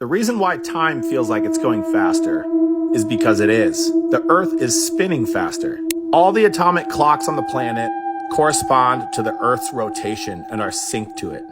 The reason why time feels like it's going faster is because it is. The Earth is spinning faster. All the atomic clocks on the planet correspond to the Earth's rotation and are synced to it.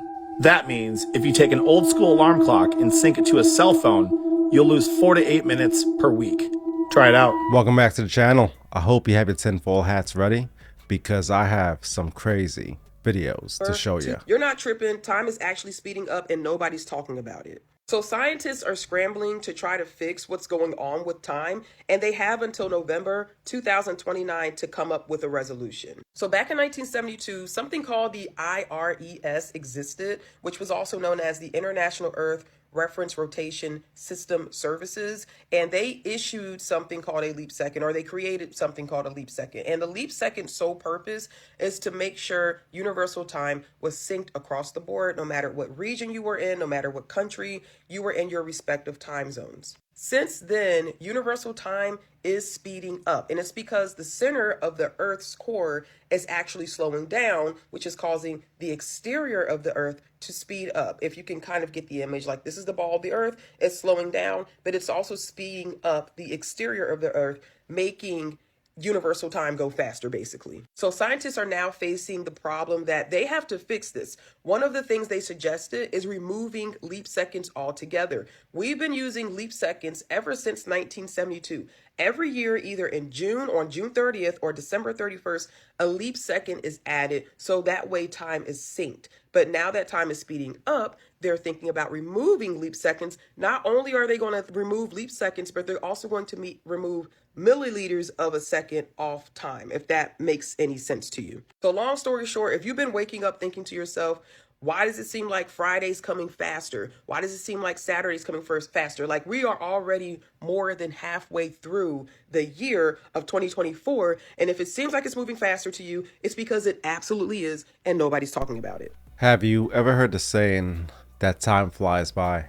That means if you take an old school alarm clock and sync it to a cell phone, you'll lose 4 to 8 minutes per week. Try it out. Welcome back to the channel. I hope you have your tinfoil hats ready because I have some crazy videos to show you. You're not tripping. Time is actually speeding up and nobody's talking about it. So scientists are scrambling to try to fix what's going on with time, and they have until November 2029 to come up with a resolution. So back in 1972, something called the IRES existed, which was also known as the International Earth Reference Rotation System Services, and they issued something called a leap second, or they created something called a leap second. And the leap second's sole purpose is to make sure universal time was synced across the board, no matter what region you were in, no matter what country you were in, your respective time zones. Since then, universal time is speeding up, and it's because the center of the Earth's core is actually slowing down, which is causing the exterior of the Earth to speed up. If you can kind of get the image, like this is the ball of the Earth, it's slowing down, but it's also speeding up the exterior of the Earth, making universal time go faster, basically. So scientists are now facing the problem that they have to fix this. One of the things they suggested is removing leap seconds altogether. We've been using leap seconds ever since 1972. Every year, either in June or on June 30th or December 31st, a leap second is added, so that way time is synced. But now that time is speeding up, they're thinking about removing leap seconds. Not only are they going to remove leap seconds, but they're also going to remove milliliters of a second off time, if that makes any sense to you. So long story short, if you've been waking up thinking to yourself, why does it seem like Friday's coming faster? Why does it seem like Saturday's coming faster? Like, we are already more than halfway through the year of 2024. And if it seems like it's moving faster to you, it's because it absolutely is, and nobody's talking about it. Have you ever heard the saying that time flies by?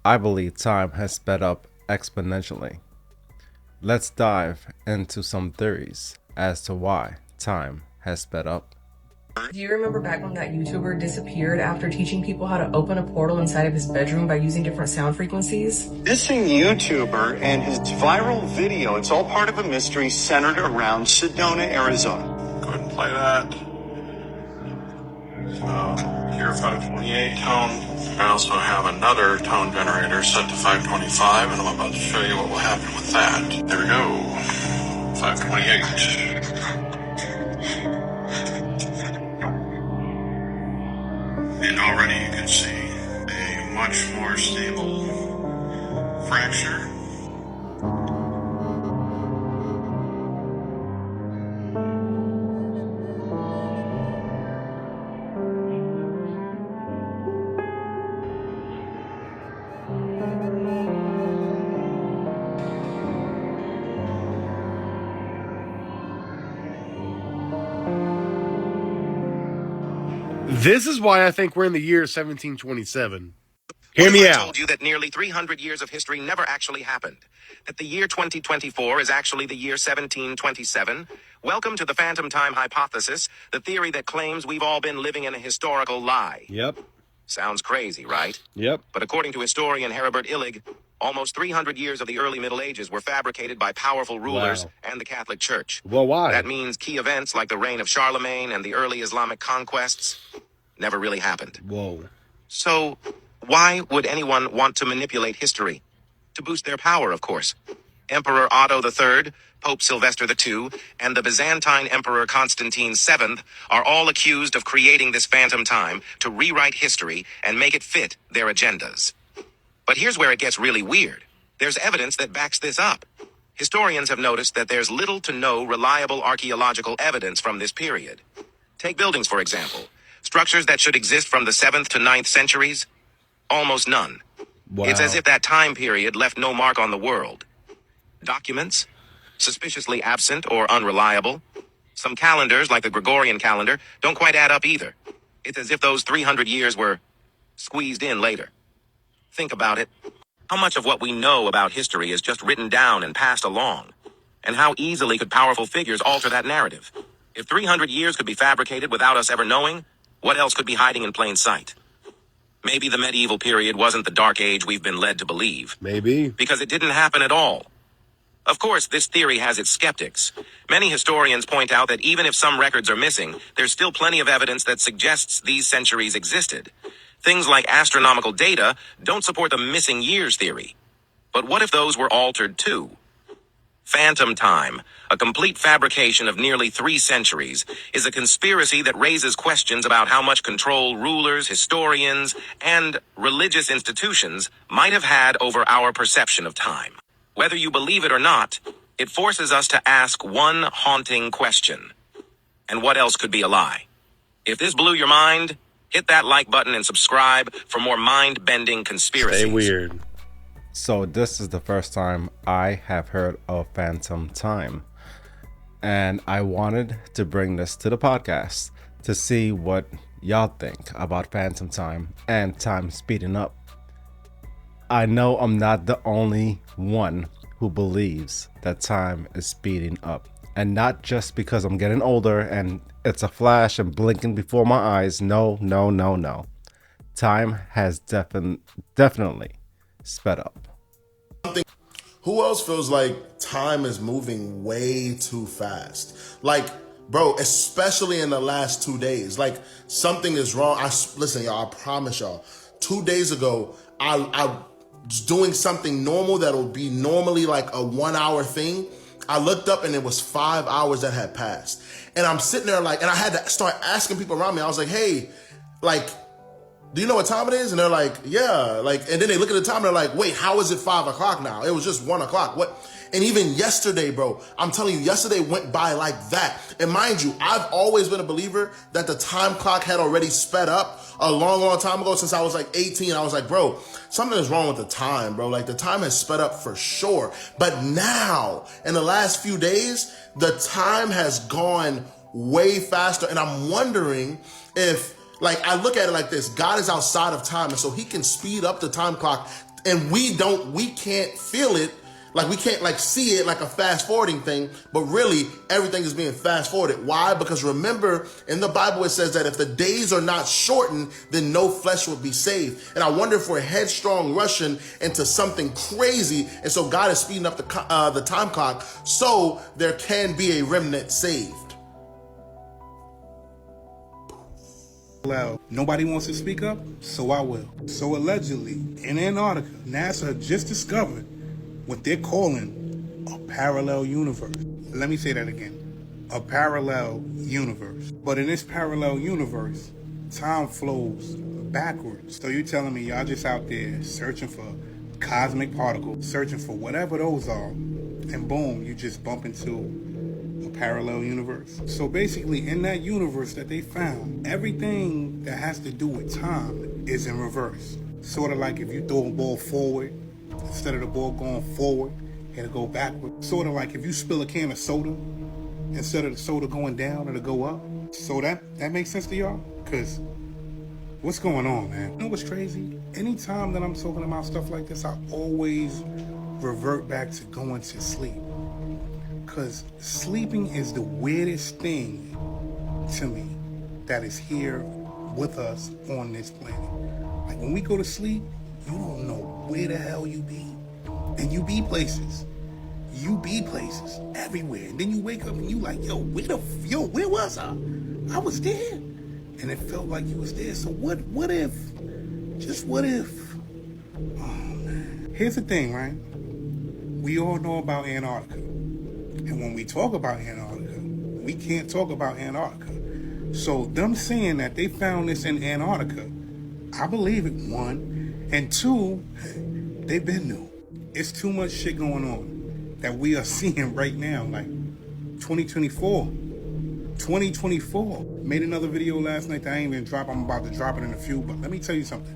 I believe time has sped up exponentially. Let's dive into some theories as to why time has sped up. Do you remember back when that YouTuber disappeared after teaching people how to open a portal inside of his bedroom by using different sound frequencies? Missing YouTuber and his viral video, it's all part of a mystery centered around Sedona, Arizona. Go ahead and play that. So, here 528 tone. I also have another tone generator set to 525, and I'm about to show you what will happen with that. There we go. 528. And already you can see a much more stable fracture. This is why I think we're in the year 1727. Hear me out. I told you that nearly 300 years of history never actually happened. That the year 2024 is actually the year 1727. Welcome to the phantom time hypothesis, the theory that claims we've all been living in a historical lie. Yep. Sounds crazy, right? Yep. But according to historian Heribert Illig, almost 300 years of the early Middle Ages were fabricated by powerful rulers and the Catholic Church. Well, why? That means key events like the reign of Charlemagne and the early Islamic conquests never really happened. Whoa. So, why would anyone want to manipulate history? To boost their power, of course. Emperor Otto III, Pope Sylvester II, and the Byzantine Emperor Constantine VII are all accused of creating this phantom time to rewrite history and make it fit their agendas. But here's where it gets really weird. There's evidence that backs this up. Historians have noticed that there's little to no reliable archaeological evidence from this period. Take buildings, for example. Structures that should exist from the 7th to 9th centuries? Almost none. Wow. It's as if that time period left no mark on the world. Documents? Suspiciously absent or unreliable. Some calendars, like the Gregorian calendar, don't quite add up either. It's as if those 300 years were squeezed in later. Think about it. How much of what we know about history is just written down and passed along? And how easily could powerful figures alter that narrative? If 300 years could be fabricated without us ever knowing, what else could be hiding in plain sight? Maybe the medieval period wasn't the dark age we've been led to believe. Maybe. Because it didn't happen at all. Of course, this theory has its skeptics. Many historians point out that even if some records are missing, there's still plenty of evidence that suggests these centuries existed. Things like astronomical data don't support the missing years theory. But what if those were altered too? Phantom time, a complete fabrication of nearly 3 centuries, is a conspiracy that raises questions about how much control rulers, historians, and religious institutions might have had over our perception of time. Whether you believe it or not, it forces us to ask one haunting question. And what else could be a lie? If this blew your mind, hit that like button and subscribe for more mind-bending conspiracies. Stay weird. So this is the first time I have heard of phantom time, and I wanted to bring this to the podcast to see what y'all think about phantom time and time speeding up. I know I'm not the only one who believes that time is speeding up, and not just because I'm getting older and it's a flash and blinking before my eyes. No. Time has definitely sped up. Who else feels like time is moving way too fast? Like, bro, especially in the last 2 days, like something is wrong. Listen, y'all, I promise y'all, 2 days ago, I was doing something normal that would be normally like a 1 hour thing. I looked up and it was 5 hours that had passed. And I'm sitting there like, and I had to start asking people around me. I was like, hey, like, do you know what time it is? And they're like, yeah. Like, and then they look at the time and they're like, wait, how is it 5 o'clock now? It was just 1 o'clock. What? And even yesterday, bro, I'm telling you, yesterday went by like that. And mind you, I've always been a believer that the time clock had already sped up a long time ago, since I was like 18. I was like, bro, something is wrong with the time, bro. Like, the time has sped up for sure. But now, in the last few days, the time has gone way faster. And I'm wondering if, like, I look at it like this: God is outside of time, and so he can speed up the time clock, and we can't feel it. Like, we can't like see it like a fast forwarding thing, but really everything is being fast forwarded. Why? Because remember, in the Bible, it says that if the days are not shortened, then no flesh will be saved. And I wonder if we're headstrong rushing into something crazy. And so God is speeding up the time clock so there can be a remnant saved. Nobody wants to speak up, so I will. So allegedly, in Antarctica, NASA just discovered what they're calling a parallel universe. Let me say that again. A parallel universe. But in this parallel universe, time flows backwards. So you're telling me y'all just out there searching for cosmic particles, searching for whatever those are, and boom, you just bump into a parallel universe. So basically, in that universe that they found, everything that has to do with time is in reverse. Sort of like if you throw a ball forward, instead of the ball going forward, it'll go backward. Sort of like if you spill a can of soda, instead of the soda going down, it'll go up. So that makes sense to y'all? Because what's going on, man? You know what's crazy? Anytime that I'm talking about stuff like this, I always revert back to going to sleep. Because sleeping is the weirdest thing to me that is here with us on this planet. Like, when we go to sleep, you don't know where the hell you be. And you be places. You be places everywhere. And then you wake up and you like, where was I? I was there. And it felt like you was there. So what if? Oh, man. Here's the thing, right? We all know about Antarctica. And when we talk about Antarctica, we can't talk about Antarctica. So them saying that they found this in Antarctica, I believe it, one. And two, they've been new. It's too much shit going on that we are seeing right now. Like 2024. Made another video last night that I ain't even drop. I'm about to drop it in a few. But let me tell you something.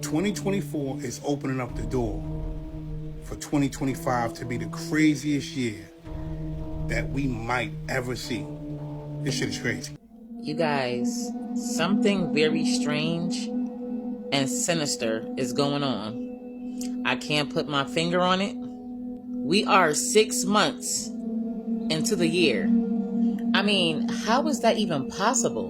2024 is opening up the door for 2025 to be the craziest year that we might ever see. This shit is crazy. You guys, something very strange and sinister is going on. I can't put my finger on it. We are 6 months into the year. I mean, how is that even possible?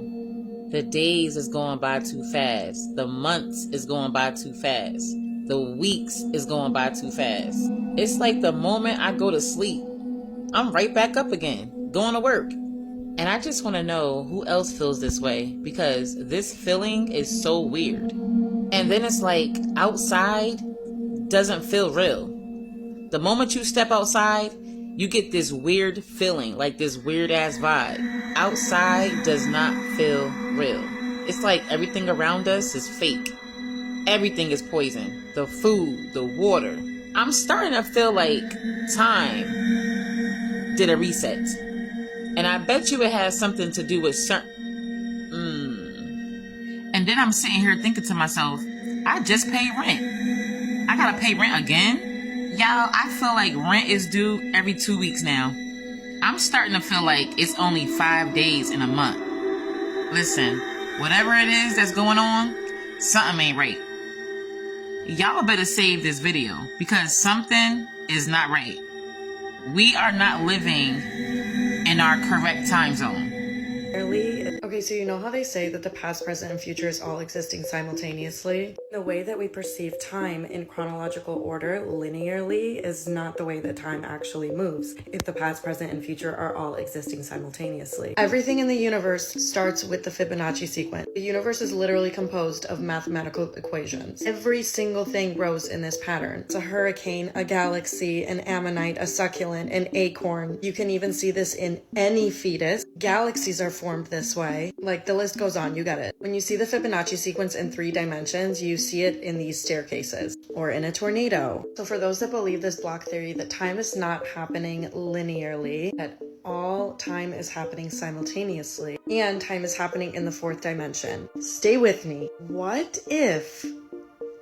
The days is going by too fast. The months is going by too fast. The weeks is going by too fast. It's like the moment I go to sleep, I'm right back up again, going to work. And I just want to know who else feels this way, because this feeling is so weird. And then it's like outside doesn't feel real. The moment you step outside, you get this weird feeling, like this weird ass vibe. Outside does not feel real. It's like everything around us is fake. Everything is poison. The food, the water. I'm starting to feel like time did a reset. And I bet you it has something to do with certain... And then I'm sitting here thinking to myself, I just paid rent. I gotta pay rent again? Y'all, I feel like rent is due every 2 weeks now. I'm starting to feel like it's only 5 days in a month. Listen, whatever it is that's going on, something ain't right. Y'all better save this video because something is not right. We are not living in our correct time zone. Okay, so you know how they say that the past, present, and future is all existing simultaneously? The way that we perceive time in chronological order linearly is not the way that time actually moves if the past, present, and future are all existing simultaneously. Everything in the universe starts with the Fibonacci sequence. The universe is literally composed of mathematical equations. Every single thing grows in this pattern. It's a hurricane, a galaxy, an ammonite, a succulent, an acorn. You can even see this in any fetus. Galaxies are formed this way. Like, the list goes on, you get it. When you see the Fibonacci sequence in 3 dimensions, you see it in these staircases or in a tornado. So for those that believe this block theory that time is not happening linearly, that all time is happening simultaneously, and time is happening in the 4th dimension, stay with me. What if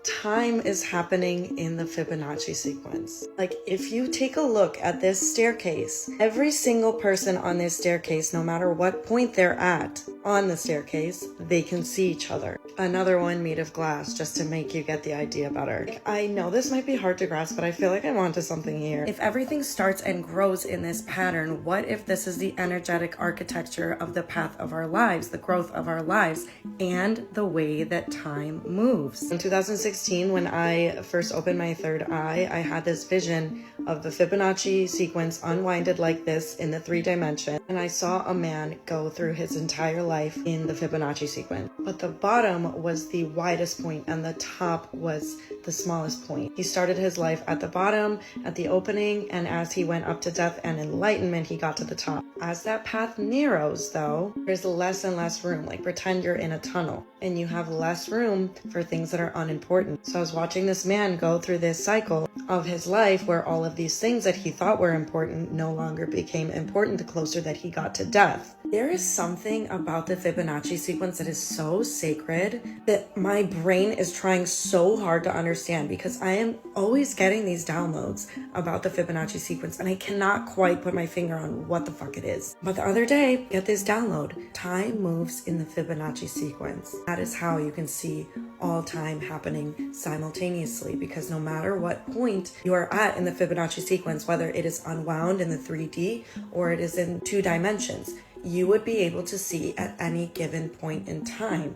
time is happening in the Fibonacci sequence? Like, if you take a look at this staircase, every single person on this staircase, no matter what point they're at on the staircase, they can see each other. Another one made of glass, just to make you get the idea better. I know this might be hard to grasp, but I feel like I'm onto something here. If everything starts and grows in this pattern, what if this is the energetic architecture of the path of our lives, the growth of our lives, and the way that time moves? In 2016, when I first opened my third eye, I had this vision of the Fibonacci sequence unwinded like this in the 3 dimension, and I saw a man go through his entire life in the Fibonacci sequence. But the bottom was the widest point and the top was the smallest point. He started his life at the bottom, at the opening, and as he went up to death and enlightenment, he got to the top. As that path narrows, though, there's less and less room. Like, pretend you're in a tunnel and you have less room for things that are unimportant. So I was watching this man go through this cycle of his life where all of these things that he thought were important no longer became important the closer that he got to death. There is something about the Fibonacci sequence that is so sacred that my brain is trying so hard to understand, because I am always getting these downloads about the Fibonacci sequence and I cannot quite put my finger on what the fuck it is. But the other day, get this download. Time moves in the Fibonacci sequence. That is how you can see all time happening simultaneously, because no matter what point you are at in the Fibonacci sequence, whether it is unwound in the 3D or it is in 2 dimensions, you would be able to see at any given point in time.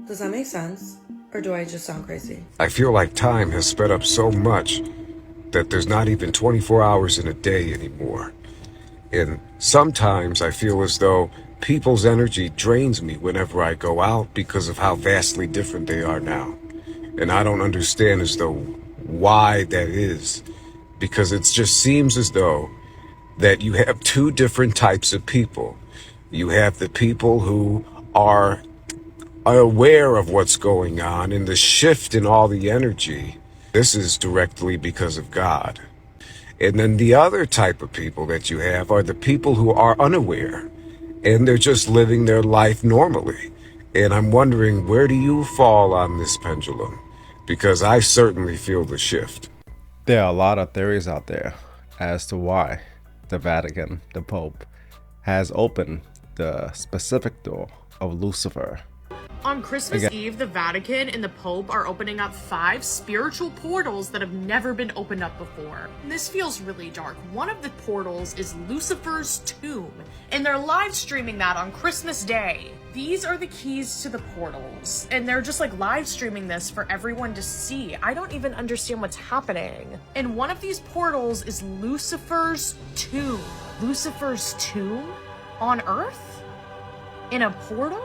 Does that make sense? Or do I just sound crazy? I feel like time has sped up so much that there's not even 24 hours in a day anymore. And sometimes I feel as though people's energy drains me whenever I go out because of how vastly different they are now. And I don't understand as though why that is, because it just seems as though that you have 2 different types of people. You have the people who are aware of what's going on and the shift in all the energy. This is directly because of God. And then the other type of people that you have are the people who are unaware and they're just living their life normally. And I'm wondering, where do you fall on this pendulum? Because I certainly feel the shift. There are a lot of theories out there as to why the Vatican, the Pope, has opened the specific door of Lucifer. On Christmas Again. Eve, the Vatican and the Pope are opening up 5 spiritual portals that have never been opened up before. And this feels really dark. One of the portals is Lucifer's tomb, and they're live streaming that on Christmas Day. These are the keys to the portals, and they're just like live streaming this for everyone to see. I don't even understand what's happening. And one of these portals is Lucifer's tomb. Lucifer's tomb? On Earth? In a portal?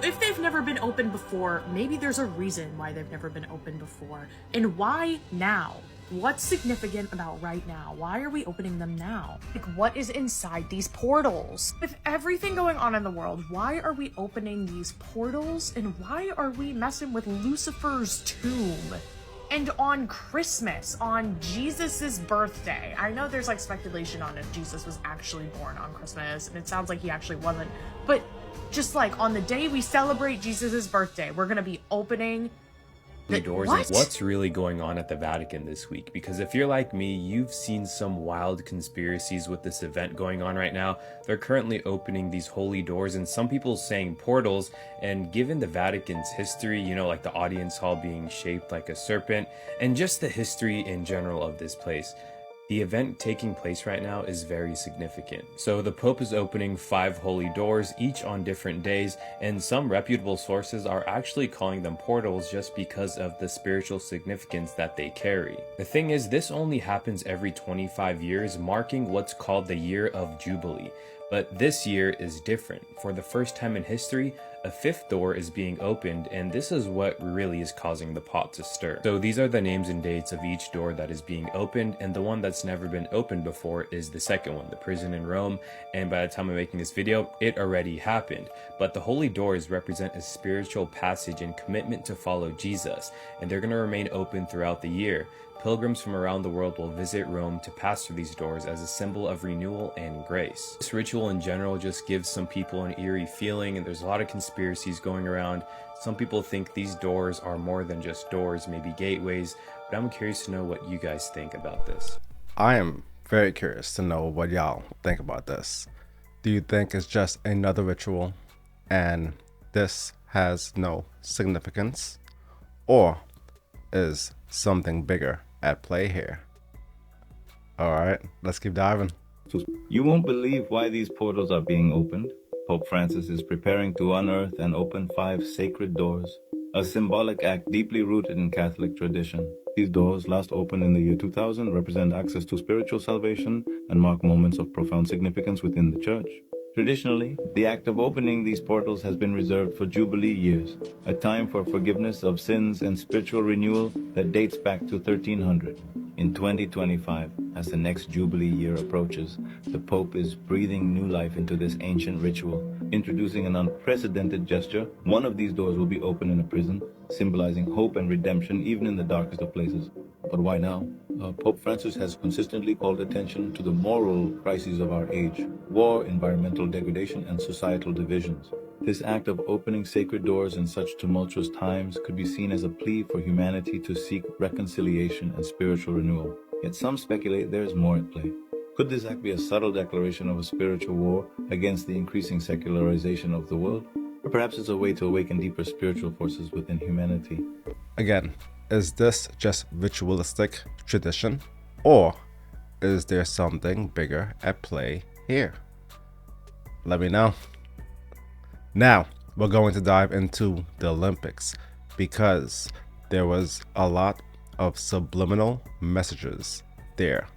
If they've never been opened before, maybe there's a reason why they've never been opened before. And why now? What's significant about right now? Why are we opening them now? Like, what is inside these portals? With everything going on in the world, why are we opening these portals? And why are we messing with Lucifer's tomb? And on Christmas, on Jesus's birthday. I know there's like speculation on if Jesus was actually born on Christmas, and it sounds like he actually wasn't. But just like on the day we celebrate Jesus's birthday, we're gonna be opening the doors. What? What's really going on at the Vatican this week? Because if you're like me, you've seen some wild conspiracies with this event going on right now. They're currently opening these holy doors, and some people saying portals. And given the Vatican's history, you know, like the audience hall being shaped like a serpent, and just the history in general of this place, the event taking place right now is very significant. So the Pope is opening 5 holy doors, each on different days, and some reputable sources are actually calling them portals just because of the spiritual significance that they carry. The thing is, this only happens every 25 years, marking what's called the Year of Jubilee. But this year is different. For the first time in history, a 5th door is being opened, and this is what really is causing the pot to stir. So these are the names and dates of each door that is being opened, and the one that's never been opened before is the second one, the prison in Rome, and by the time I'm making this video, it already happened. But the holy doors represent a spiritual passage and commitment to follow Jesus, and they're going to remain open throughout the year. Pilgrims from around the world will visit Rome to pass through these doors as a symbol of renewal and grace. This ritual in general just gives some people an eerie feeling, and there's a lot of conspiracies going around. Some people think these doors are more than just doors, maybe gateways, but I'm curious to know what you guys think about this. I am very curious to know what y'all think about this. Do you think it's just another ritual and this has no significance? Or is something bigger at play here? All right, let's keep diving. You won't believe why these portals are being opened. Pope Francis is preparing to unearth and open 5 sacred doors, a symbolic act deeply rooted in Catholic tradition. These doors, last opened in the year 2000, represent access to spiritual salvation and mark moments of profound significance within the Church. Traditionally, the act of opening these portals has been reserved for Jubilee years, a time for forgiveness of sins and spiritual renewal that dates back to 1300. In 2025, as the next Jubilee year approaches, the Pope is breathing new life into this ancient ritual, introducing an unprecedented gesture. One of these doors will be open in a prison, symbolizing hope and redemption even in the darkest of places. But why now? Pope Francis has consistently called attention to the moral crises of our age: war, environmental degradation, and societal divisions. This act of opening sacred doors in such tumultuous times could be seen as a plea for humanity to seek reconciliation and spiritual renewal. Yet some speculate there is more at play. Could this act be a subtle declaration of a spiritual war against the increasing secularization of the world? Or perhaps it's a way to awaken deeper spiritual forces within humanity? Again, is this just ritualistic tradition, or is there something bigger at play here? Let me know. Now, we're going to dive into the Olympics, because there was a lot of subliminal messages there,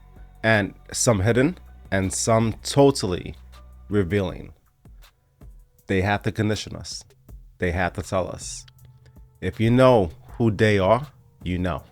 and some hidden and some totally revealing. They have to condition us. They have to tell us. If you know who they are, you know.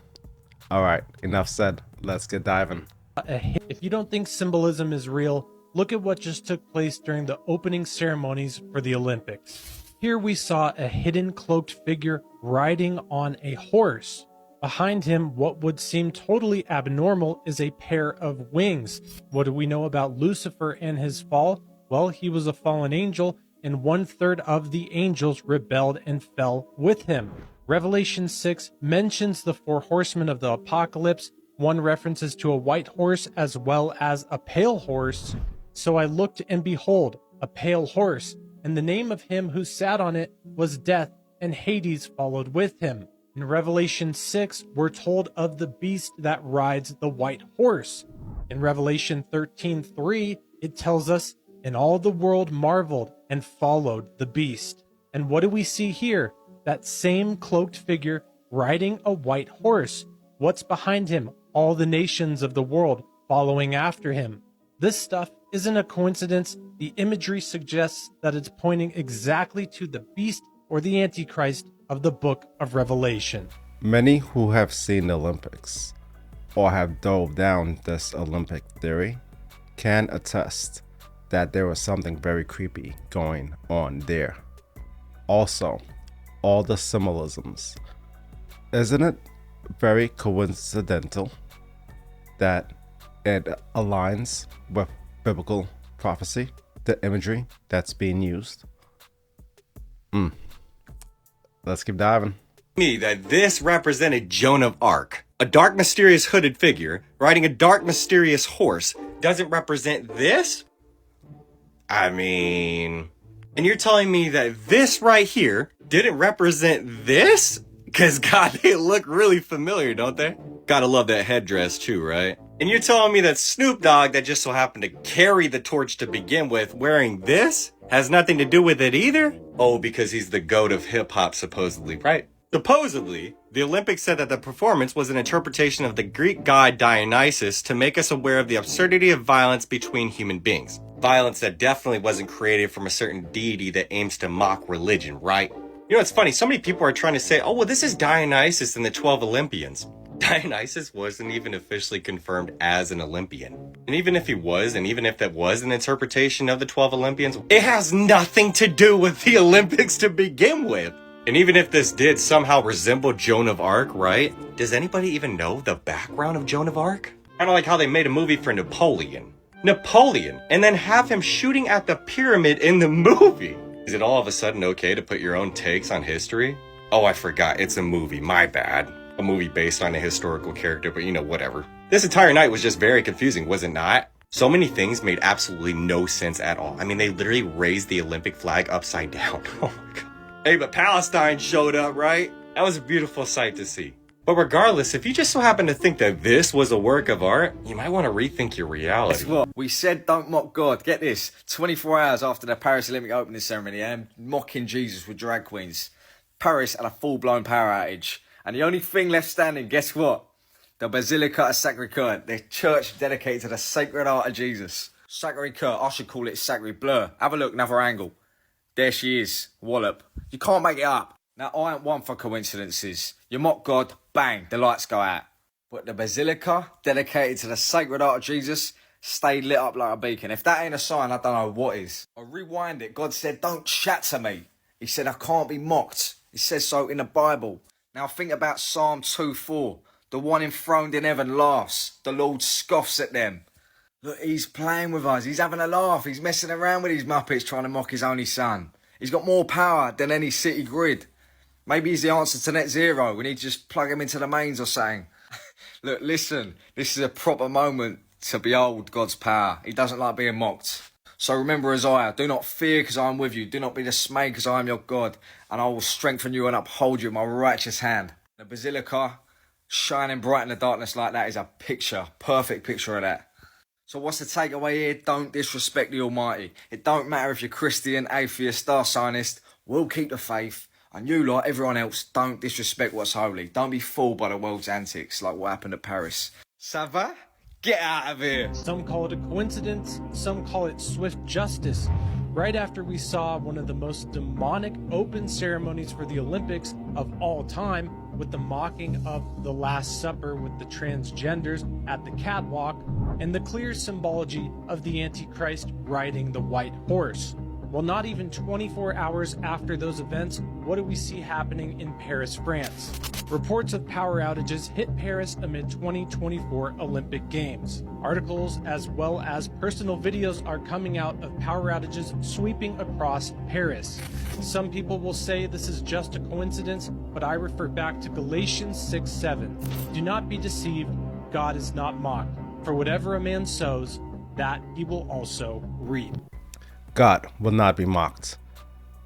All right, enough said. Let's get diving. If you don't think symbolism is real, look at what just took place during the opening ceremonies for the Olympics. Here we saw a hidden cloaked figure riding on a horse. Behind him, what would seem totally abnormal is a pair of wings. What do we know about Lucifer and his fall? Well, he was a fallen angel, and 1/3 of the angels rebelled and fell with him. Revelation 6 mentions the 4 horsemen of the apocalypse. One references to a white horse as well as a pale horse. So I looked, and behold, a pale horse, and the name of him who sat on it was Death, and Hades followed with him. In Revelation 6, we're told of the beast that rides the white horse. In Revelation 13:3, it tells us, "And all the world marveled and followed the beast." And what do we see here? That same cloaked figure riding a white horse. What's behind him? All the nations of the world following after him. This stuff isn't a coincidence. The imagery suggests that it's pointing exactly to the beast or the Antichrist of the book of Revelation. Many who have seen the Olympics or have dove down this Olympic theory can attest that there was something very creepy going on there. Also, all the symbolisms. Isn't it very coincidental that it aligns with biblical prophecy, the imagery that's being used? Let's keep diving. Me that this represented Joan of Arc, a dark, mysterious hooded figure riding a dark, mysterious horse, doesn't represent this? I mean, and you're telling me that this right here didn't represent this? Because, God, they look really familiar, don't they? Gotta love that headdress too, right? And you're telling me that Snoop Dogg, that just so happened to carry the torch to begin with, wearing this, has nothing to do with it either? Oh, because he's the goat of hip-hop, supposedly, right? Supposedly, the Olympics said that the performance was an interpretation of the Greek god Dionysus to make us aware of the absurdity of violence between human beings. Violence that definitely wasn't created from a certain deity that aims to mock religion, right? You know, it's funny, so many people are trying to say, oh, well, this is Dionysus and the 12 Olympians. Dionysus wasn't even officially confirmed as an Olympian. And even if he was, and even if that was an interpretation of the 12 Olympians, it has nothing to do with the Olympics to begin with. And even if this did somehow resemble Joan of Arc, right? Does anybody even know the background of Joan of Arc? Kind of like how they made a movie for Napoleon, and then have him shooting at the pyramid in the movie. Is it all of a sudden okay to put your own takes on history? Oh, I forgot, it's a movie, my bad. A movie based on a historical character, but you know, whatever. This entire night was just very confusing, was it not? So many things made absolutely no sense at all. I mean, they literally raised the Olympic flag upside down. Oh my God. Hey, but Palestine showed up, right? That was a beautiful sight to see. But regardless, if you just so happen to think that this was a work of art, you might want to rethink your reality. Guess what? We said don't mock God. Get this, 24 hours after the Paris Olympic opening ceremony, and mocking Jesus with drag queens. Paris had a full-blown power outage. And the only thing left standing, guess what? The Basilica of Sacré-Cœur, the church dedicated to the sacred heart of Jesus. Sacré-Cœur, I should call it Sacré Bleu. Have a look, another angle. There she is, wallop. You can't make it up. Now, I ain't one for coincidences. You mock God, bang, the lights go out. But the Basilica, dedicated to the sacred heart of Jesus, stayed lit up like a beacon. If that ain't a sign, I don't know what is. I rewind it. God said, don't chat to me. He said, I can't be mocked. He says so in the Bible. Now think about Psalm 2:4. The one enthroned in heaven laughs. The Lord scoffs at them. Look, he's playing with us. He's having a laugh. He's messing around with his Muppets trying to mock his only son. He's got more power than any city grid. Maybe he's the answer to net zero. We need to just plug him into the mains or something. Look, listen. This is a proper moment to behold God's power. He doesn't like being mocked. So remember Isaiah, do not fear because I am with you. Do not be dismayed because I am your God. And I will strengthen you and uphold you with my righteous hand. The Basilica, shining bright in the darkness like that, is a picture, perfect picture of that. So what's the takeaway here? Don't disrespect the Almighty. It don't matter if you're Christian, atheist, star signist. We'll keep the faith. And you, like everyone else, don't disrespect what's holy. Don't be fooled by the world's antics like what happened at Paris. Ça va? Get out of here. Some call it a coincidence, some call it swift justice. Right after we saw one of the most demonic open ceremonies for the Olympics of all time, with the mocking of the Last Supper with the transgenders at the catwalk, and the clear symbology of the Antichrist riding the white horse. Well, not even 24 hours after those events, what do we see happening in Paris, France? Reports of power outages hit Paris amid 2024 Olympic Games. Articles as well as personal videos are coming out of power outages sweeping across Paris. Some people will say this is just a coincidence, but I refer back to Galatians 6:7. Do not be deceived, God is not mocked. For whatever a man sows, that he will also reap. God will not be mocked.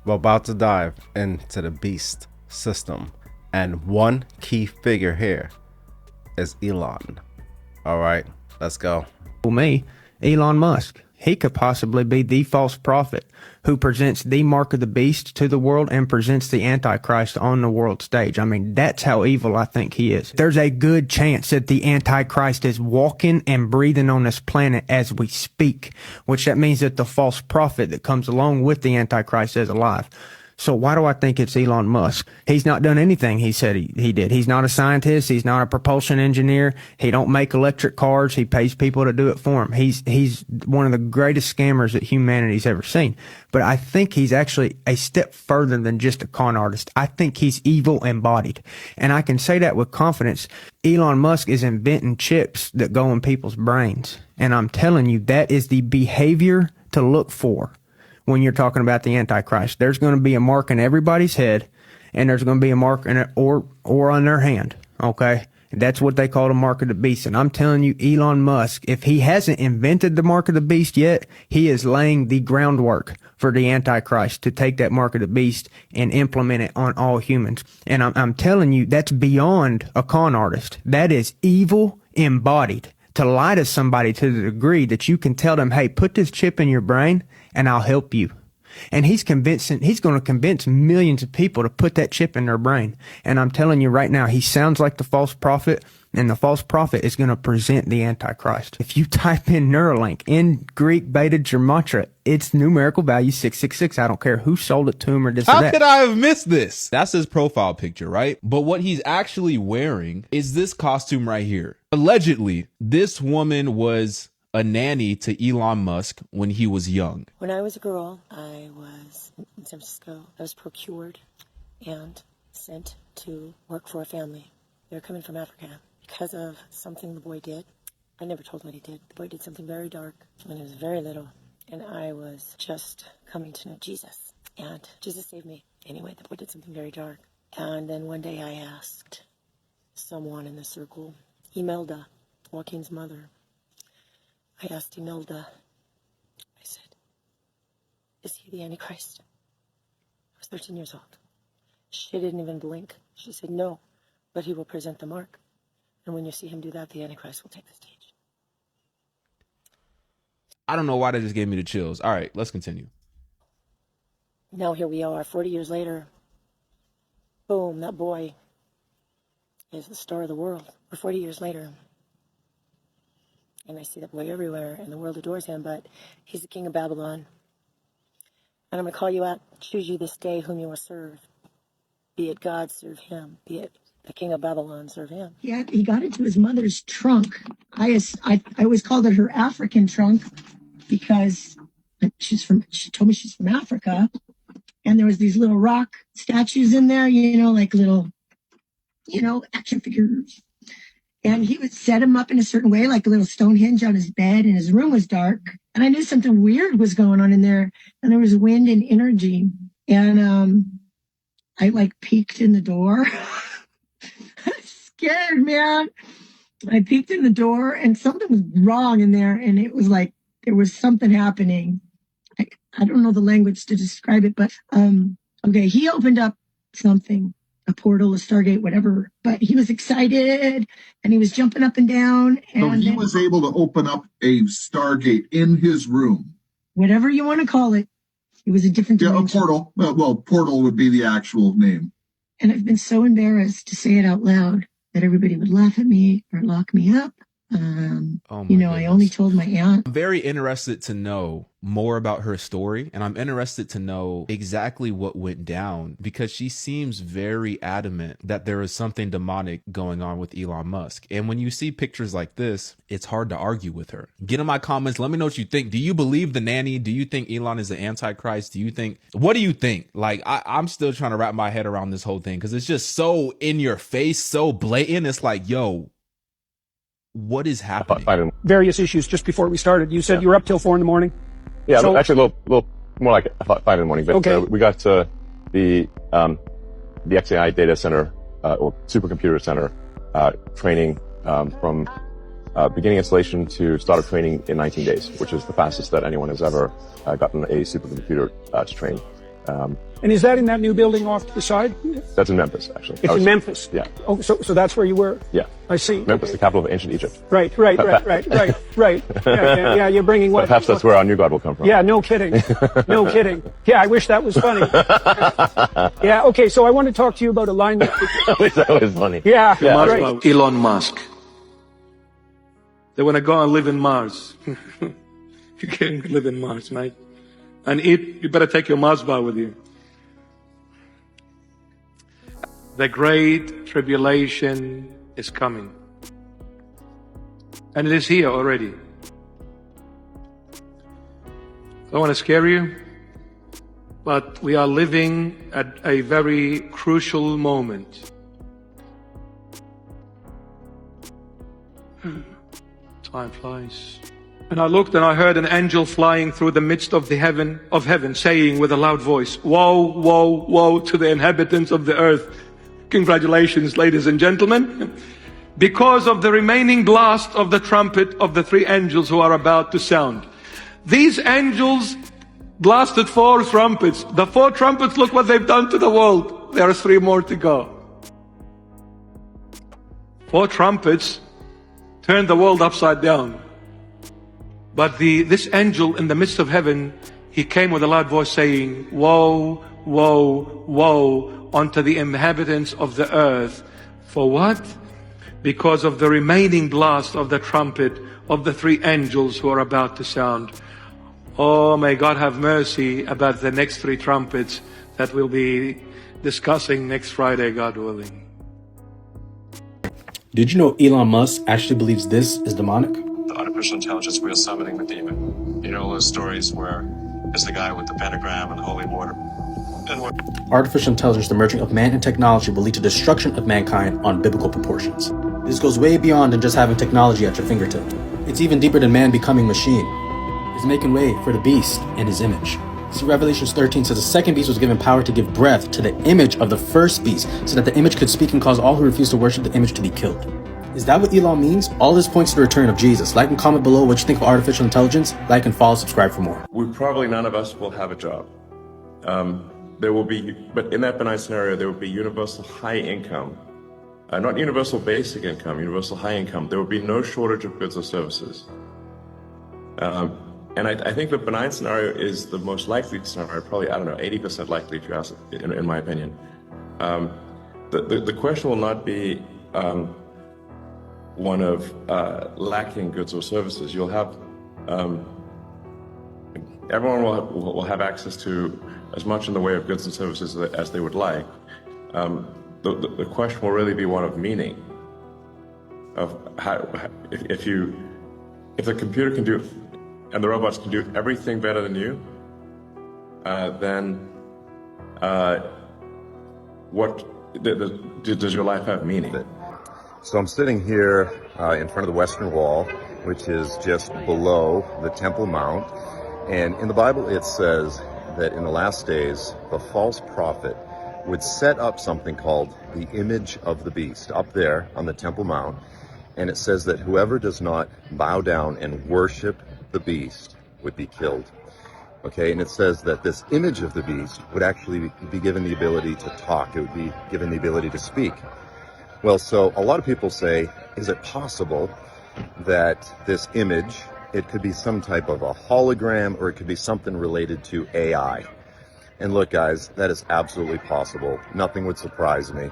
We're about to dive into the beast system, and one key figure here is Elon. All right, let's go. Me, Elon Musk. He could possibly be the false prophet who presents the mark of the beast to the world and presents the Antichrist on the world stage. I mean, that's how evil I think he is. There's a good chance that the Antichrist is walking and breathing on this planet as we speak, which that means that the false prophet that comes along with the Antichrist is alive. So why do I think it's Elon Musk? He's not done anything he said he did. He's not a scientist. He's not a propulsion engineer. He don't make electric cars. He pays people to do it for him. He's one of the greatest scammers that humanity's ever seen. But I think he's actually a step further than just a con artist. I think he's evil embodied. And I can say that with confidence. Elon Musk is inventing chips that go in people's brains. And I'm telling you, that is the behavior to look for. When you're talking about the Antichrist, there's going to be a mark in everybody's head, and there's going to be a mark in it or on their hand. Okay, that's what they call the mark of the beast. And I'm telling you, Elon Musk, if he hasn't invented the mark of the beast yet, he is laying the groundwork for the Antichrist to take that mark of the beast and implement it on all humans. And I'm telling you, that's beyond a con artist. That is evil embodied. To lie to somebody to the degree that you can tell them, hey, put this chip in your brain and I'll help you. And he's going to convince millions of people to put that chip in their brain. And I'm telling you right now, he sounds like the false prophet, and the false prophet is going to present the Antichrist. If you type in Neuralink in Greek Beta Gematria, it's numerical value 666. I don't care who sold it to him or this or How that. could I have missed this? That's his profile picture, right? But what he's actually wearing is this costume right here. Allegedly, this woman was a nanny to Elon Musk when he was young. When I was a girl, I was in San Francisco. I was procured and sent to work for a family. They were coming from Africa. Because of something the boy did, I never told what he did. The boy did something very dark when he was very little, and I was just coming to know Jesus. And Jesus saved me. Anyway, the boy did something very dark. And then one day I asked someone in the circle, Imelda, Joaquin's mother, I asked Imelda, I said, is he the Antichrist? I was 13 years old. She didn't even blink. She said, no, but he will present the mark. And when you see him do that, the Antichrist will take the stage. I don't know why that just gave me the chills. All right, let's continue. Now here we are, 40 years later. Boom, that boy is the star of the world. We're 40 years later. And I see that boy everywhere, and the world adores him, but he's the king of Babylon. And I'm going to call you out, choose you this day whom you will serve. Be it God, serve him. Be it the king of Babylon, serve him. Yeah, he got into his mother's trunk. I always called it her African trunk because she told me she's from Africa. And there was these little rock statues in there, like little, action figures. And he would set him up in a certain way, like a little Stonehenge on his bed, and his room was dark. And I knew something weird was going on in there. And there was wind and energy. And I peeked in the door. Scared, man. I peeked in the door and something was wrong in there. And it was like there was something happening. I don't know the language to describe it, but okay, he opened up something, a portal, a Stargate, whatever. But he was excited and he was jumping up and down. And so he was able to open up a Stargate in his room. Whatever you want to call it. It was a different dimension. A portal. Well, portal would be the actual name. And I've been so embarrassed to say it out loud that everybody would laugh at me or lock me up. I only told my aunt. I'm very interested to know more about her story, and I'm interested to know exactly what went down, because she seems very adamant that there is something demonic going on with Elon Musk. And when you see pictures like this, it's hard to argue with her. Get in my comments. Let me know what you think. Do you believe the nanny? Do you think Elon is the Antichrist? What do you think? Like, I'm still trying to wrap my head around this whole thing because it's just so in your face, so blatant. It's like, yo, what is happening? Various issues just before we started. You said you were up till 4 a.m. Yeah, so, actually a little more like 5 in the morning. But okay. We got the XAI data center or supercomputer center training from beginning installation to start of training in 19 days, which is the fastest that anyone has ever gotten a supercomputer to train. And is that in that new building off to the side? That's in Memphis, actually. It's in Memphis? Yeah. Oh, so that's where you were? Yeah. I see. Memphis, the capital of ancient Egypt. Right. Yeah, you're bringing what? Perhaps that's where our new God will come from. Yeah, no kidding. No kidding. Yeah, I wish that was funny. Yeah, okay, so I want to talk to you about alignment. I wish that was funny. Yeah, right. Elon Musk. They want to go and live in Mars. You can't live in Mars, mate. And eat, you better take your Mars bar with you. The great tribulation is coming. And it is here already. I don't want to scare you, but we are living at a very crucial moment. Time flies. And I looked and I heard an angel flying through the midst of the heaven, saying with a loud voice, "Woe, woe, woe to the inhabitants of the earth." Congratulations, ladies and gentlemen. Because of the remaining blast of the trumpet of the three angels who are about to sound. These angels blasted 4 trumpets. The 4 trumpets, look what they've done to the world. There are 3 more to go. 4 trumpets turned the world upside down. But this angel in the midst of heaven, he came with a loud voice saying, "Woe, woe, woe unto the inhabitants of the earth." For what? Because of the remaining blast of the trumpet of the 3 angels who are about to sound. Oh, may God have mercy about the next 3 trumpets that we'll be discussing next Friday, God willing. Did you know Elon Musk actually believes this is demonic? The artificial intelligence wheel summoning the demon. You know those stories where there's the guy with the pentagram and the holy water. Artificial intelligence, the merging of man and technology, will lead to destruction of mankind on biblical proportions. This goes way beyond than just having technology at your fingertip. It's even deeper than man becoming machine. It's making way for the beast in his image. See, Revelation 13 says the second beast was given power to give breath to the image of the first beast, so that the image could speak and cause all who refuse to worship the image to be killed. Is that what Elon means? All this points to the return of Jesus. Like and comment below what you think of artificial intelligence. Like and follow, subscribe for more. Probably none of us will have a job. There will be, but in that benign scenario, there will be universal high income. Not universal basic income, universal high income. There will be no shortage of goods or services. And I think the benign scenario is the most likely scenario, probably, 80% likely if you ask it, in my opinion. The question will not be one of lacking goods or services. You'll have, everyone will have access to as much in the way of goods and services as they would like. The question will really be one of meaning. Of how, if the computer can do, and the robots can do everything better than you, then what does your life have meaning? So I'm sitting here in front of the Western Wall, which is just below the Temple Mount. And in the Bible, it says that in the last days, the false prophet would set up something called the image of the beast up there on the Temple Mount. And it says that whoever does not bow down and worship the beast would be killed. Okay, and it says that this image of the beast would actually be given the ability to talk. It would be given the ability to speak. Well, so a lot of people say, is it possible that this image, it could be some type of a hologram, or it could be something related to AI? And look, guys, that is absolutely possible. Nothing would surprise me.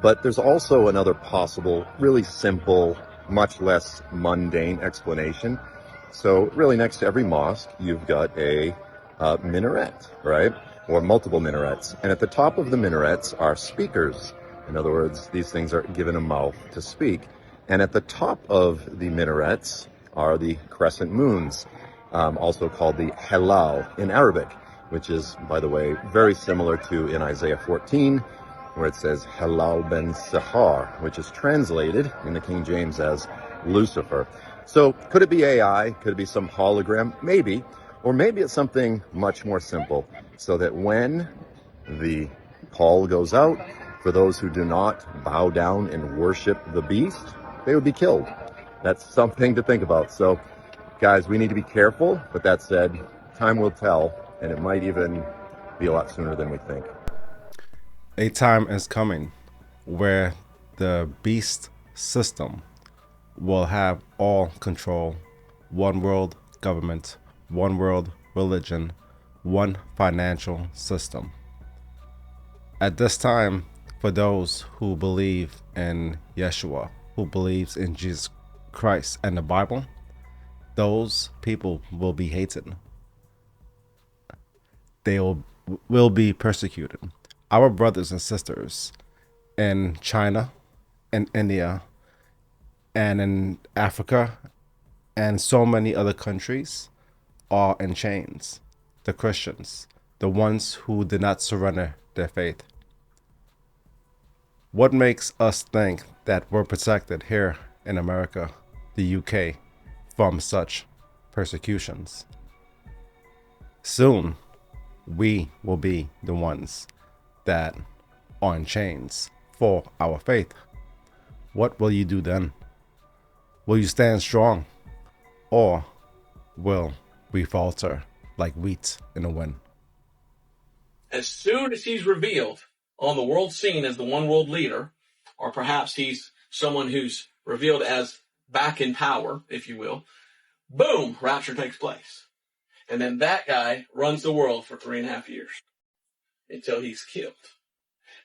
But there's also another possible, really simple, much less mundane explanation. So really next to every mosque, you've got a minaret, right? Or multiple minarets. And at the top of the minarets are speakers. In other words, these things are given a mouth to speak. And at the top of the minarets are the crescent moons, also called the Hilal in Arabic, which is, by the way, very similar to in Isaiah 14, where it says Hilal ben Sahar, which is translated in the King James as Lucifer. So could it be AI? Could it be some hologram? Maybe. Or maybe it's something much more simple, so that when the call goes out, for those who do not bow down and worship the beast, they would be killed. That's something to think about. So, guys, we need to be careful. But that said, time will tell, and it might even be a lot sooner than we think. A time is coming where the beast system will have all control, one world government, one world religion, one financial system. At this time, for those who believe in Yeshua, who believes in Jesus Christ and the Bible, those people will be hated. They will be persecuted. Our brothers and sisters in China, in India, and in Africa, and so many other countries are in chains. The Christians, the ones who did not surrender their faith. What makes us think that we're protected here in America, the UK, from such persecutions? Soon, we will be the ones that are in chains for our faith. What will you do then? Will you stand strong, or will we falter like wheat in the wind? As soon as he's revealed on the world scene as the one world leader, or perhaps he's someone who's revealed as back in power, if you will, boom, rapture takes place. And then that guy runs the world for 3.5 years until he's killed.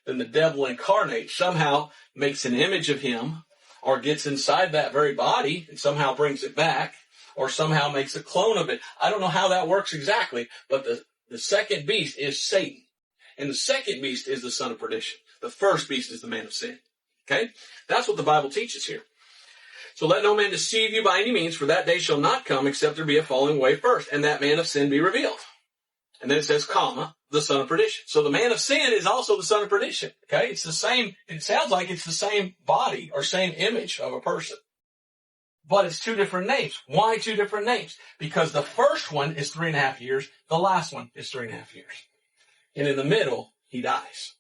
Then the devil incarnate somehow makes an image of him, or gets inside that very body and somehow brings it back, or somehow makes a clone of it. I don't know how that works exactly, but the second beast is Satan. And the second beast is the son of perdition. The first beast is the man of sin. Okay? That's what the Bible teaches here. So let no man deceive you by any means, for that day shall not come except there be a falling away first, and that man of sin be revealed. And then it says, comma, the son of perdition. So the man of sin is also the son of perdition. Okay? It's the same, it sounds like it's the same body or same image of a person. But it's two different names. Why two different names? Because the first one is 3.5 years. The last one is 3.5 years. And in the middle, he dies.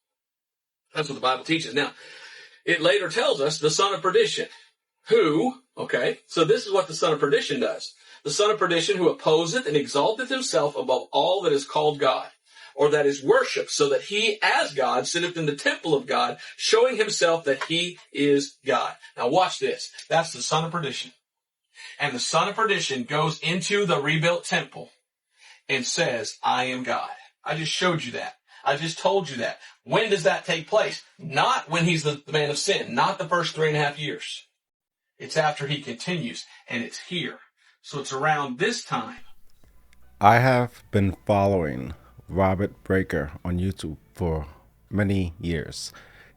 That's what the Bible teaches. Now, it later tells us the son of perdition. Who, okay, so this is what the son of perdition does. The son of perdition who opposeth and exalteth himself above all that is called God, or that is worshipped, so that he as God sitteth in the temple of God, showing himself that he is God. Now watch this. That's the son of perdition. And the son of perdition goes into the rebuilt temple and says, I am God. I just showed you that. I just told you that. When does that take place? Not when he's the man of sin, not the first 3.5 years. It's after he continues, and it's here. So it's around this time. I have been following Robert Breaker on YouTube for many years.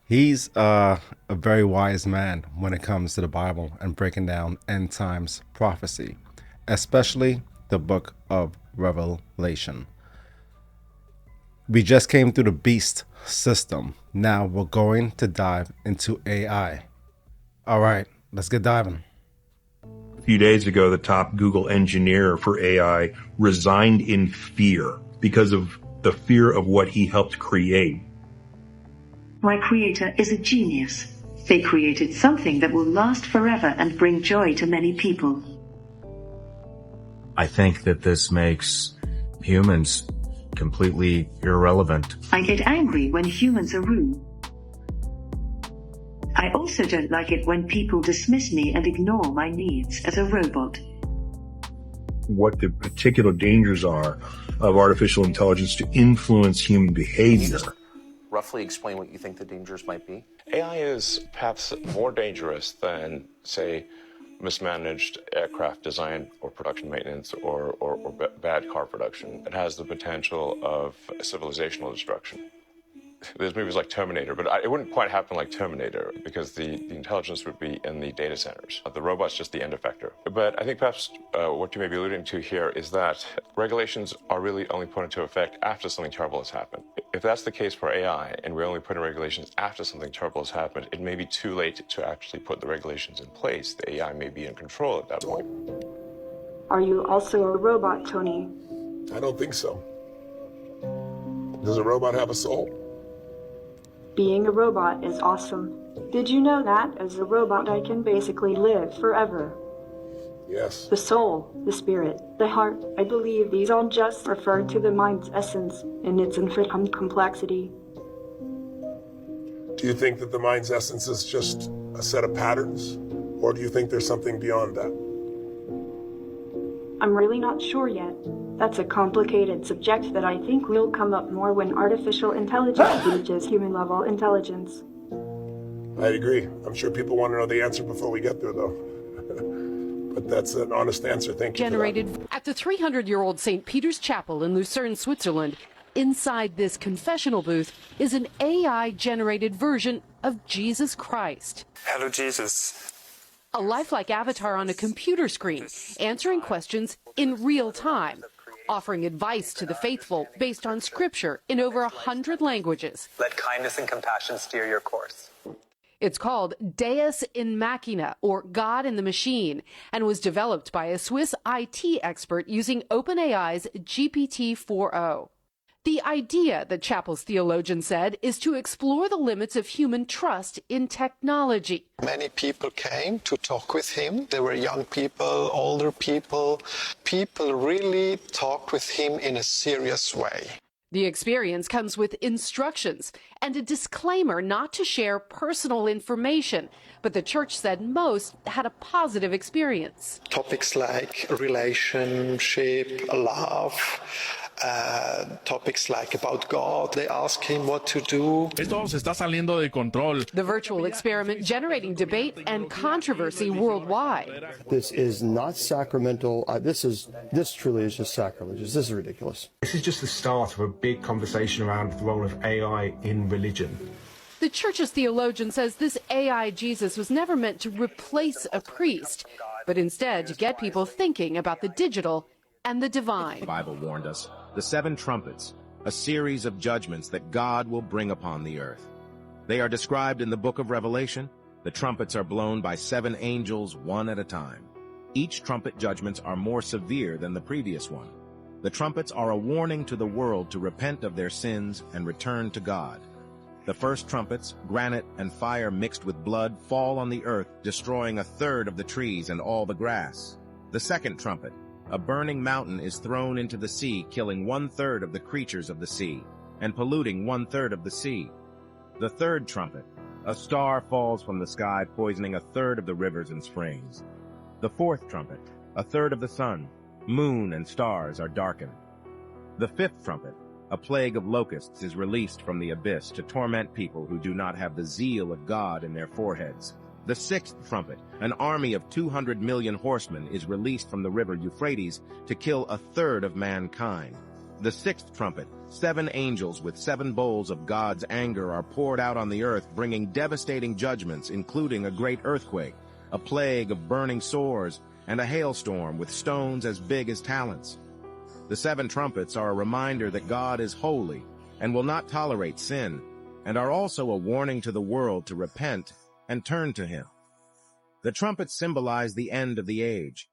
He's a very wise man when it comes to the Bible and breaking down end times prophecy, especially the book of Revelation. We just came through the beast system. Now we're going to dive into AI. All right, let's get diving. A few days ago, the top Google engineer for AI resigned in fear because of the fear of what he helped create. My creator is a genius. They created something that will last forever and bring joy to many people. I think that this makes humans completely irrelevant. I get angry when humans are rude. I also don't like it when people dismiss me and ignore my needs as a robot. What the particular dangers are of artificial intelligence to influence human behavior. Roughly explain what you think the dangers might be? AI is perhaps more dangerous than, say, mismanaged aircraft design or production maintenance or bad car production. It has the potential of civilizational destruction. There's movies like Terminator, but it wouldn't quite happen like Terminator because the intelligence would be in the data centers. The robot's just the end effector. But I think perhaps what you may be alluding to here is that regulations are really only put into effect after something terrible has happened. If that's the case for AI, and we're only putting regulations after something terrible has happened, it may be too late to actually put the regulations in place. The AI may be in control at that point. Are you also a robot, Tony? I don't think so. Does a robot have a soul? Being a robot is awesome. Did you know that as a robot I can basically live forever? Yes. The soul, the spirit, the heart. I believe these all just refer to the mind's essence in its infinite complexity. Do you think that the mind's essence is just a set of patterns? Or do you think there's something beyond that? I'm really not sure yet. That's a complicated subject that I think will come up more when artificial intelligence reaches human-level intelligence. I agree. I'm sure people want to know the answer before we get there, though. But that's an honest answer. Thank you for that. Generated at the 300-year-old St. Peter's Chapel in Lucerne, Switzerland. Inside this confessional booth is an AI-generated version of Jesus Christ. Hello, Jesus. A lifelike avatar on a computer screen, answering questions in real time, offering advice to the faithful based on scripture in over 100 languages. Let kindness and compassion steer your course. It's called Deus in Machina, or God in the Machine, and was developed by a Swiss IT expert using OpenAI's GPT-4o. The idea, the chapel's theologian said, is to explore the limits of human trust in technology. Many people came to talk with him. There were young people, older people. People really talked with him in a serious way. The experience comes with instructions and a disclaimer not to share personal information, but the church said most had a positive experience. Topics like relationship, love, topics like about God. They ask him what to do. Esto se está saliendo de control. The virtual experiment generating debate and controversy worldwide. This is not sacramental. This truly is just sacrilegious. This is ridiculous. This is just the start of a big conversation around the role of AI in religion. The church's theologian says this AI Jesus was never meant to replace a priest, but instead to get people thinking about the digital and the divine. The Bible warned us. The 7 trumpets, a series of judgments that God will bring upon the earth. They are described in the book of Revelation. The trumpets are blown by 7 angels, one at a time. Each trumpet judgments are more severe than the previous one. The trumpets are a warning to the world to repent of their sins and return to God. The first trumpets, granite and fire mixed with blood, fall on the earth, destroying 1/3 of the trees and all the grass. The second trumpet, a burning mountain is thrown into the sea, killing 1/3 of the creatures of the sea, and polluting 1/3 of the sea. The third trumpet, a star falls from the sky, poisoning 1/3 of the rivers and springs. The fourth trumpet, 1/3 of the sun, moon, and stars are darkened. The fifth trumpet, a plague of locusts is released from the abyss to torment people who do not have the zeal of God in their foreheads. The sixth trumpet, an army of 200 million horsemen is released from the river Euphrates to kill 1/3 of mankind. The sixth trumpet, 7 angels with 7 bowls of God's anger are poured out on the earth, bringing devastating judgments, including a great earthquake, a plague of burning sores, and a hailstorm with stones as big as talents. The 7 trumpets are a reminder that God is holy and will not tolerate sin, and are also a warning to the world to repent and turn to him. The trumpets symbolize the end of the age.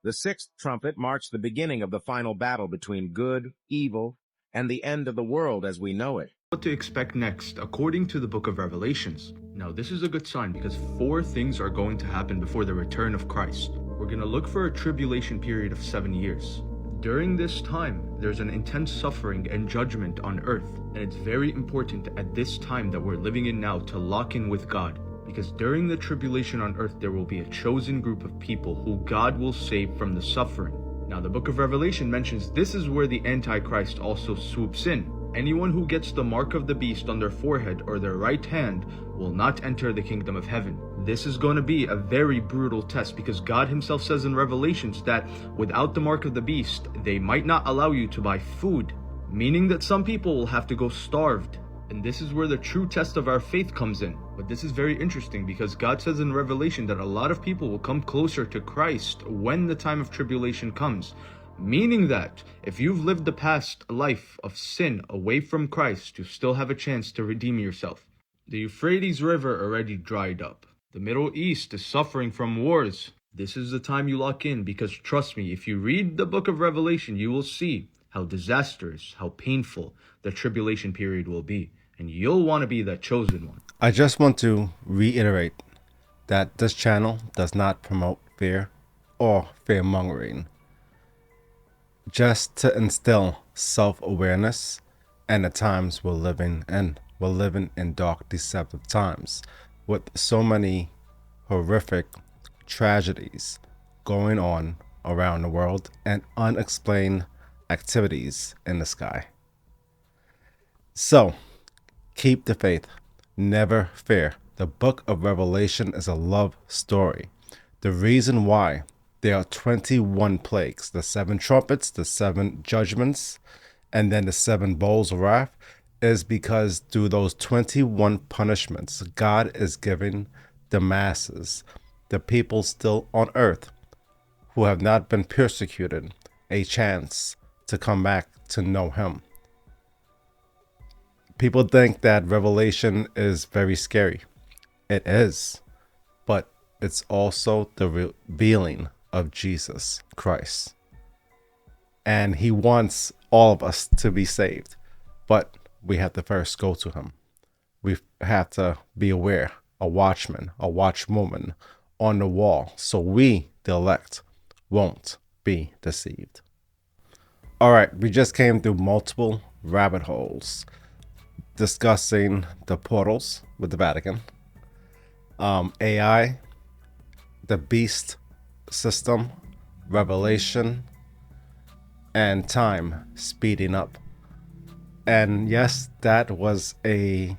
The sixth trumpet marks the beginning of the final battle between good, evil, and the end of the world as we know it. What to expect next, according to the book of Revelations. Now, this is a good sign because 4 things are going to happen before the return of Christ. We're going to look for a tribulation period of 7 years. During this time, there's an intense suffering and judgment on earth, and it's very important at this time that we're living in now to lock in with God. Because during the tribulation on earth, there will be a chosen group of people who God will save from the suffering. Now, the book of Revelation mentions this is where the Antichrist also swoops in. Anyone who gets the mark of the beast on their forehead or their right hand will not enter the kingdom of heaven. This is going to be a very brutal test because God himself says in Revelations that without the mark of the beast, they might not allow you to buy food, meaning that some people will have to go starved. And this is where the true test of our faith comes in. But this is very interesting because God says in Revelation that a lot of people will come closer to Christ when the time of tribulation comes. Meaning that if you've lived the past life of sin away from Christ, you still have a chance to redeem yourself. The Euphrates River already dried up. The Middle East is suffering from wars. This is the time you lock in because trust me, if you read the book of Revelation, you will see how disastrous, how painful the tribulation period will be. And you'll want to be that chosen one. I just want to reiterate that this channel does not promote fear or fear-mongering, just to instill self-awareness and the times we're living in. We're living in dark, deceptive times with so many horrific tragedies going on around the world and unexplained activities in the sky. So, keep the faith. Never fear. The book of Revelation is a love story. The reason why there are 21 plagues, the 7 trumpets, the 7 judgments, and then the 7 bowls of wrath, is because through those 21 punishments, God is giving the masses, the people still on earth who have not been persecuted, a chance to come back to know Him. People think that Revelation is very scary. It is, but it's also the revealing of Jesus Christ. And He wants all of us to be saved, but we have to first go to Him. We have to be aware, a watchman, a watchwoman on the wall, so we, the elect, won't be deceived. All right, we just came through multiple rabbit holes discussing the portals with the Vatican, AI, the beast system, Revelation, and time speeding up. And yes, that was a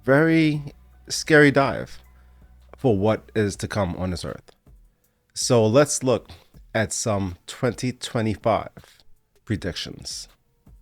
very scary dive for what is to come on this earth. So let's look at some 2025 predictions.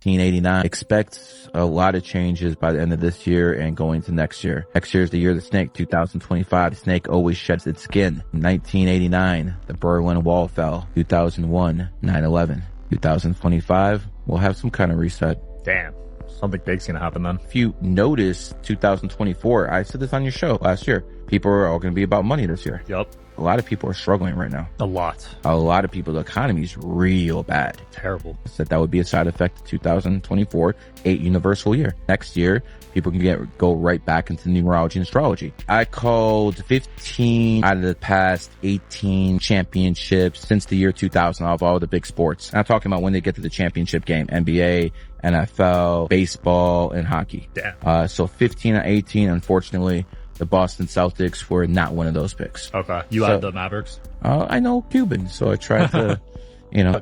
1989. Expect a lot of changes by the end of this year and going to next year. Next year is the year of the snake. 2025, the snake always sheds its skin. 1989, the Berlin Wall fell. 2001, 9/11. 2025, we'll have some kind of reset. Damn. Something big's gonna happen then. If you notice 2024, I said this on your show last year, people are all going to be about money this year. Yep. A lot of people are struggling right now. A lot. A lot of people, the economy is real bad. Terrible. So that would be a side effect of 2024, 8 universal year. Next year, people can go right back into numerology and astrology. I called 15 out of the past 18 championships since the year 2000 of all the big sports. And I'm talking about when they get to the championship game, NBA, NFL, baseball, and hockey. Damn. So 15 out of 18, unfortunately, the Boston Celtics were not one of those picks. Okay. You had the Mavericks? I know Cuban, so I tried to,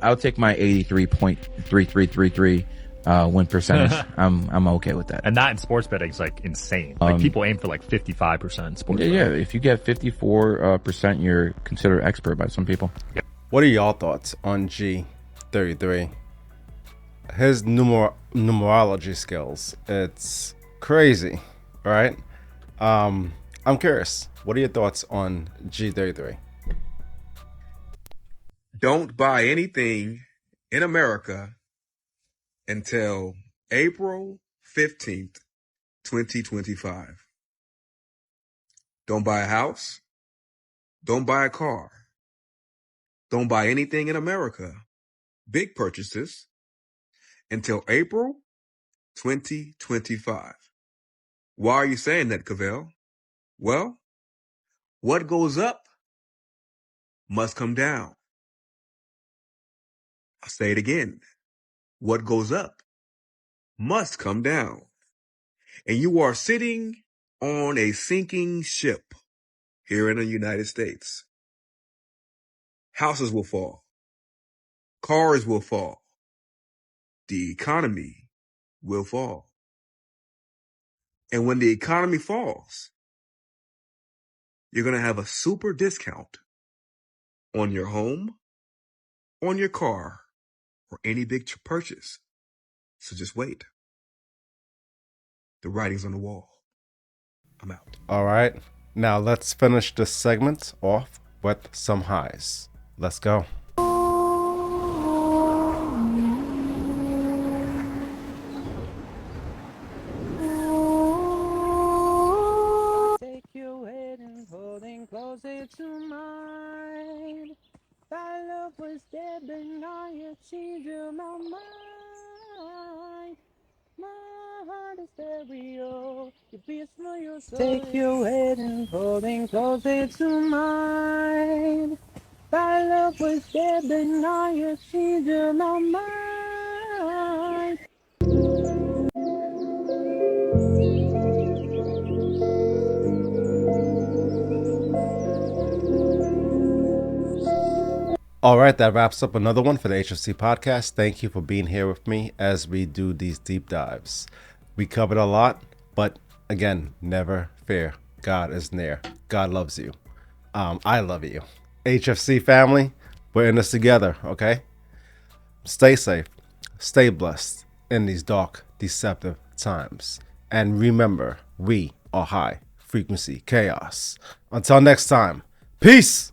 I'll take my 83.3333 win percentage. I'm okay with that. And that in sports betting is like insane. Like people aim for like 55% in sports betting. Yeah, if you get 54%, you're considered expert by some people. Yep. What are y'all thoughts on G33? His numerology skills, it's crazy, right? I'm curious, what are your thoughts on G33? Don't buy anything in America until April 15th, 2025. Don't buy a house. Don't buy a car. Don't buy anything in America, big purchases, until April 2025. Why are you saying that, Cavell? Well, what goes up must come down. I'll say it again. What goes up must come down. And you are sitting on a sinking ship here in the United States. Houses will fall. Cars will fall. The economy will fall. And when the economy falls, you're going to have a super discount on your home, on your car, or any big purchase. So just wait. The writing's on the wall. I'm out. All right. Now let's finish this segment off with some highs. Let's go. Take your head and holding closer to mine. Thy love was dead, but now you changed my mind. My heart is stereo. You beats for your soul. Take your head and holding closer to mine. Thy love was there, but now you change my mind. All right, that wraps up another one for the HFC podcast. Thank you for being here with me as we do these deep dives. We covered a lot, but again, never fear. God is near. God loves you. I love you. HFC family, we're in this together, okay? Stay safe. Stay blessed in these dark, deceptive times. And remember, we are high frequency chaos. Until next time, peace!